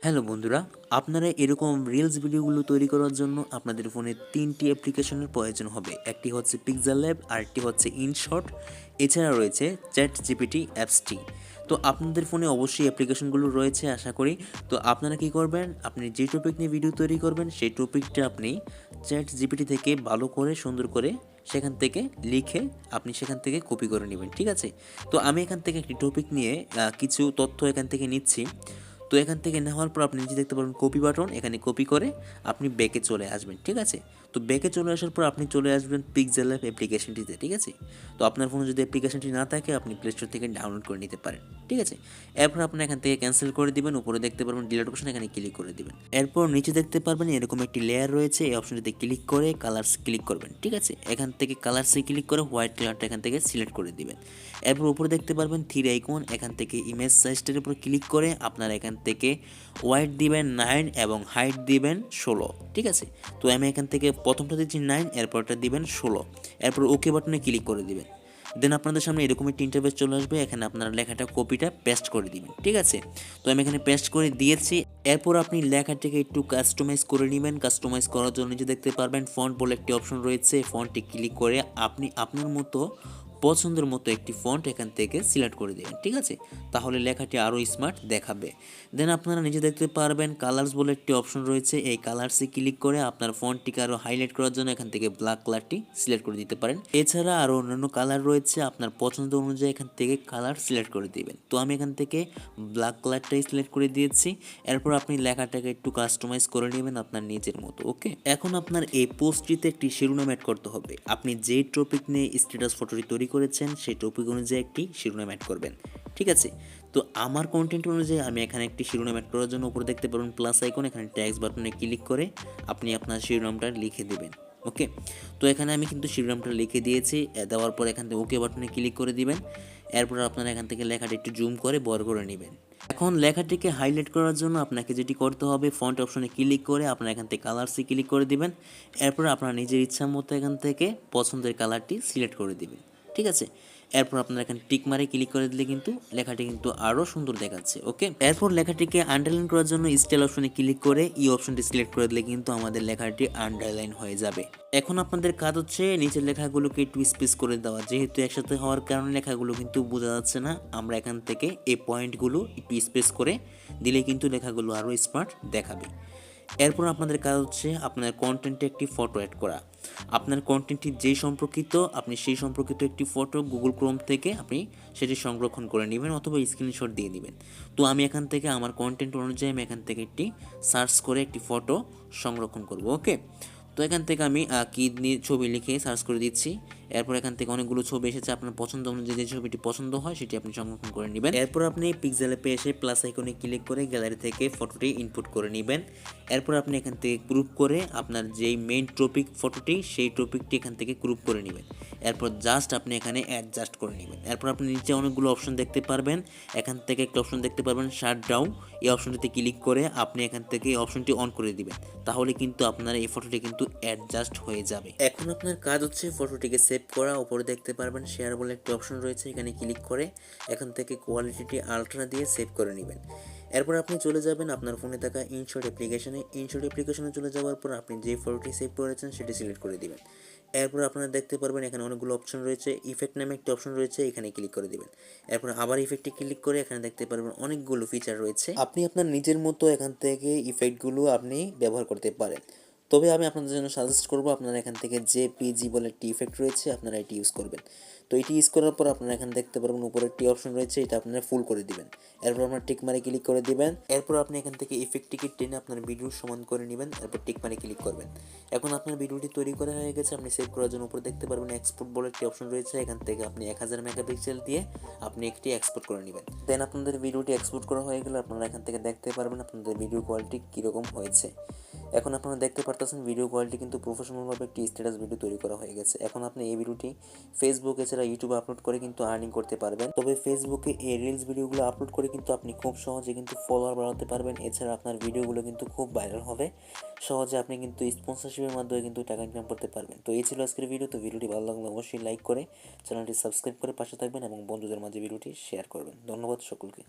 Hello বন্ধুরা, আপনারা এরকম রিলস ভিডিওগুলো তৈরি করার জন্য আপনাদের ফোনে 3টি অ্যাপ্লিকেশনের প্রয়োজন হবে। একটি হচ্ছে পিক্সেল ল্যাব, আরেকটি হচ্ছে ইনশর্ট, এছাড়া রয়েছে চ্যাট জিপিটি অ্যাপসটি। তো আপনাদের ফোনে অবশ্যই অ্যাপ্লিকেশনগুলো রয়েছে আশা করি। তো আপনারা কি করবেন, আপনি যে টপিক নিয়ে ভিডিও তৈরি করবেন সেই টপিকটা আপনি চ্যাট জিপিটি থেকে ভালো করে সুন্দর করে সেখান থেকে লিখে আপনি সেখান থেকে কপি করে নেবেন, ঠিক আছে? তো আমি এখান থেকে একটি টপিক নিয়ে কিছু তথ্য এখান থেকে নিচ্ছি। তো এখান থেকে নেওয়ার পর আপনি নিচে দেখতে পারবেন কপি বাটন, এখানে কপি করে আপনি ব্যাকে চলে আসবেন, ঠিক আছে? তো ব্যাকে চলে আসার পর আপনি চলে আসবেন পিক্সেল ল্যাব অ্যাপ্লিকেশনটিতে, ঠিক আছে? তো আপনার ফোনে যদি অ্যাপ্লিকেশনটি না থাকে আপনি প্লে স্টোর থেকে ডাউনলোড করে নিতে পারেন, ঠিক আছে? এরপর আপনি এখান থেকে ক্যান্সেল করে দিবেন, উপরে দেখতে পারবেন ডিলিট অপশন, এখানে ক্লিক করে দিবেন। এরপর নিচে দেখতে পারবেন এরকম একটি লেয়ার রয়েছে, এই অপশনটিতে ক্লিক করে কালার্স ক্লিক করবেন, ঠিক আছে? এখান থেকে কালার্সে ক্লিক করে হোয়াইট কালারটা এখান থেকে সিলেক্ট করে দিবেন। এরপর উপরে দেখতে পারবেন থ্রি আইকন, এখান থেকে ইমেজ সাইজটার উপর ক্লিক করে আপনারা এখান থেকে ওয়াইড দিবেন 9 এবং হাইট দিবেন 16, ঠিক আছে? তো আমি এখান থেকে প্রথমটা দিচ্ছি 9, এরপরটা দিবেন 16, এরপর ওকে বাটনে ক্লিক করে দিবেন। দেন আপনাদের সামনে এরকম একটি ইন্টারফেস চলে আসবে, এখানে আপনারা লেখাটা কপিটা পেস্ট করে দিবেন, ঠিক আছে? তো আমি এখানে পেস্ট করে দিয়েছি। এরপর আপনি লেখাটাকে একটু কাস্টমাইজ করে নেবেন। কাস্টমাইজ করার জন্য নিচে দেখতে পারবেন ফন্ট বলে একটি অপশন রয়েছে, ফন্টে ক্লিক করে আপনি আপনার মতো পছন্দের মতো একটি ফন্ট এখান থেকে সিলেক্ট করে দেবেন, ঠিক আছে? তাহলে লেখাটি আরও স্মার্ট দেখাবে। দেন আপনারা নিচে দেখতে পারবেন কালার্স বলে একটি অপশন রয়েছে, এই কালার্সে ক্লিক করে আপনার ফন্টটিকে আরও হাইলাইট করার জন্য এখান থেকে ব্ল্যাক কালারটি সিলেক্ট করে দিতে পারেন। এছাড়া আরও অন্যান্য কালার রয়েছে, আপনার পছন্দ অনুযায়ী এখান থেকে কালার সিলেক্ট করে দিবেন। তো আমি এখান থেকে ব্ল্যাক কালারটাই সিলেক্ট করে দিয়েছি। এরপর আপনি লেখাটাকে একটু কাস্টমাইজ করে নেবেন আপনার নিজের মতো, ওকে? এখন আপনার এই পোস্টটিতে একটি শিরোনাম অ্যাড করতে হবে। আপনি যেই টপিক নিয়ে স্ট্যাটাস ফটোটি তৈরি করেছেন সেই টপিক অনুযায়ী একটি শিরোনাম অ্যাড করবেন, ঠিক আছে? তো আমার কন্টেন্ট অনুযায়ী আমি এখানে একটি শিরোনাম অ্যাড করার জন্য উপরে দেখতে পারবেন প্লাস আইকন, এখানে ট্যাক্স বাটনে ক্লিক করে আপনি আপনার শিরোনামটা লিখে দেবেন, ওকে? তো এখানে আমি কিন্তু শিরোনামটা লিখে দিয়েছি। দেওয়ার পর এখান থেকে ওকে বাটনে ক্লিক করে দিবেন। এরপর আপনারা এখান থেকে লেখাটা একটু জুম করে বড় করে নেবেন। এখন লেখাটিকে হাইলাইট করার জন্য আপনাকে যেটি করতে হবে, ফন্ট অপশনে ক্লিক করে আপনারা এখান থেকে কালারসে ক্লিক করে দিবেন। এরপর আপনার নিজের ইচ্ছা মতো এখান থেকে পছন্দের কালারটি সিলেক্ট করে দিবেন, ঠিক আছে? এরপর আপনারা এখানে টিক মারে ক্লিক করে দিলে কিন্তু লেখাটি কিন্তু আরও সুন্দর দেখাচ্ছে, ওকে? এরপর লেখাটিকে আন্ডারলাইন করার জন্য স্টাইল অপশনে ক্লিক করে এই অপশনটি সিলেক্ট করে দিলে কিন্তু আমাদের লেখাটি আন্ডারলাইন হয়ে যাবে। এখন আপনাদের কাজ হচ্ছে নিচের লেখাগুলোকে একটু স্পেস করে দেওয়া, যেহেতু একসাথে হওয়ার কারণে লেখাগুলো কিন্তু বোঝা যাচ্ছে না। আমরা এখান থেকে এই পয়েন্টগুলো একটু স্পেস করে দিলে কিন্তু লেখাগুলো আরও স্মার্ট দেখাবে। এরপর আপনাদের কাজ হচ্ছে আপনার কন্টেন্টে একটি ফটো অ্যাড করা। আপনার কন্টেন্টটি যেই সম্পর্কিত আপনি সেই সম্পর্কিত একটি ফটো গুগল ক্রোম থেকে আপনি সেটি সংরক্ষণ করে নেবেন অথবা স্ক্রিনশট দিয়ে নেবেন। তো আমি এখান থেকে আমার কন্টেন্ট অনুযায়ী আমি এখান থেকে একটি সার্চ করে একটি ফটো সংরক্ষণ করব, ওকে? তো এখান থেকে আমি কি নিয়ে ছবি লিখে সার্চ করে দিচ্ছি। এরপর এখান থেকে অনেকগুলো ছবি এসেছে, আপনার পছন্দ অনুযায়ী যে ছবিটি পছন্দ হয় সেটি আপনি সংরক্ষণ করে নেবেন। এরপর আপনি পিক্সেল অ্যাপে এসে প্লাস আইকনে ক্লিক করে গ্যালারি থেকে ফটোটি ইনপুট করে নেবেন। এরপর আপনি এখান থেকে গ্রুপ করে আপনার যেই মেইন টপিক ফটোটি সেই টপিকটি এখান থেকে গ্রুপ করে নেবেন। এরপর জাস্ট আপনি এখানে অ্যাডজাস্ট করে নেবেন। এরপর আপনি নিচে অনেকগুলো অপশন দেখতে পারবেন, এখান থেকে একটা অপশন দেখতে পারবেন শাট ডাউন, এই অপশনটিতে ক্লিক করে আপনি এখান থেকে এই অপশনটি অন করে দিবেন। তাহলে কিন্তু আপনার এই ফটোটি কিন্তু অ্যাডজাস্ট হয়ে যাবে। এখন আপনার কাজ হচ্ছে ফটোটিকে সেভ করা। উপরে দেখতে পারবেন শেয়ার বলে একটি অপশন রয়েছে, এখানে ক্লিক করে এখান থেকে কোয়ালিটিটি আলট্রা দিয়ে সেভ করে নেবেন। এরপর আপনি চলে যাবেন আপনার ফোনে থাকা ইনশর্ট অ্যাপ্লিকেশনে। ইনশর্ট অ্যাপ্লিকেশনে চলে যাওয়ার পর আপনি যে ফটোটি সেভ করেছেন সেটি সিলেক্ট করে দিবেন। এরপর আপনারা দেখতে পারবেন এখানে অনেকগুলো অপশন রয়েছে, ইফেক্ট নামে একটি অপশন রয়েছে, এখানে ক্লিক করে দিবেন। এরপর আবার ইফেক্টে ক্লিক করে এখানে দেখতে পারবেন অনেকগুলো ফিচার রয়েছে, আপনি আপনার নিজের মতো এখান থেকে ইফেক্টগুলো আপনি ব্যবহার করতে পারেন। তবে আমি আপনাদের জন্য সাজেস্ট করব আপনারা এখান থেকে জেপিজি বলে একটি ইফেক্ট রয়েছে, আপনারা এটি ইউজ করবেন। তো এটি ইউজ করার পর আপনারা এখানে দেখতে পারবেন উপরে একটি অপশন রয়েছে, এটা আপনারা ফুল করে দিবেন। এরপর আপনার টিক মারে ক্লিক করে দিবেন। এরপর আপনি এখান থেকে ইফেক্টটিকে টেনে আপনার ভিডিওর সমান করে নেবেন, এরপর টিক মারে ক্লিক করবেন। এখন আপনার ভিডিওটি তৈরি করা হয়ে গেছে, আপনি সেভ করার জন্য উপরে দেখতে পারবেন এক্সপোর্ট বলে একটি অপশন রয়েছে, এখান থেকে আপনি 1000 মেগাপিক্সেল দিয়ে আপনি একটি এক্সপোর্ট করে নেবেন। দেন আপনাদের ভিডিওটি এক্সপোর্ট করা হয়ে গেলে আপনারা এখান থেকে দেখতে পারবেন আপনাদের ভিডিও কোয়ালিটি কীরকম হয়েছে। এখন আপনারা দেখতে পারতেছেন ভিডিও কোয়ালিটি কিন্তু প্রফেশনালভাবে একটি স্ট্যাটাস ভিডিও তৈরি করা হয়ে গেছে। এখন আপনি এই ভিডিওটি ফেসবুক এছাড়া ইউটিউবে আপলোড করে কিন্তু আর্নিং করতে পারবেন। তবে ফেসবুকে এই রিলস ভিডিওগুলো আপলোড করে কিন্তু আপনি খুব সহজে কিন্তু ফলোয়ার বাড়াতে পারবেন। এছাড়া আপনার ভিডিওগুলো কিন্তু খুব ভাইরাল হবে, সহজে আপনি কিন্তু স্পন্সরশিপের মাধ্যমে কিন্তু টাকা ইনকাম করতে পারবেন। তো এই ছিল আজকের ভিডিও। তো ভিডিওটি ভালো লাগলে অবশ্যই লাইক করে চ্যানেলটি সাবস্ক্রাইব করে পাশে থাকবেন এবং বন্ধুদের মাঝে ভিডিওটি শেয়ার করবেন। ধন্যবাদ সকলকে।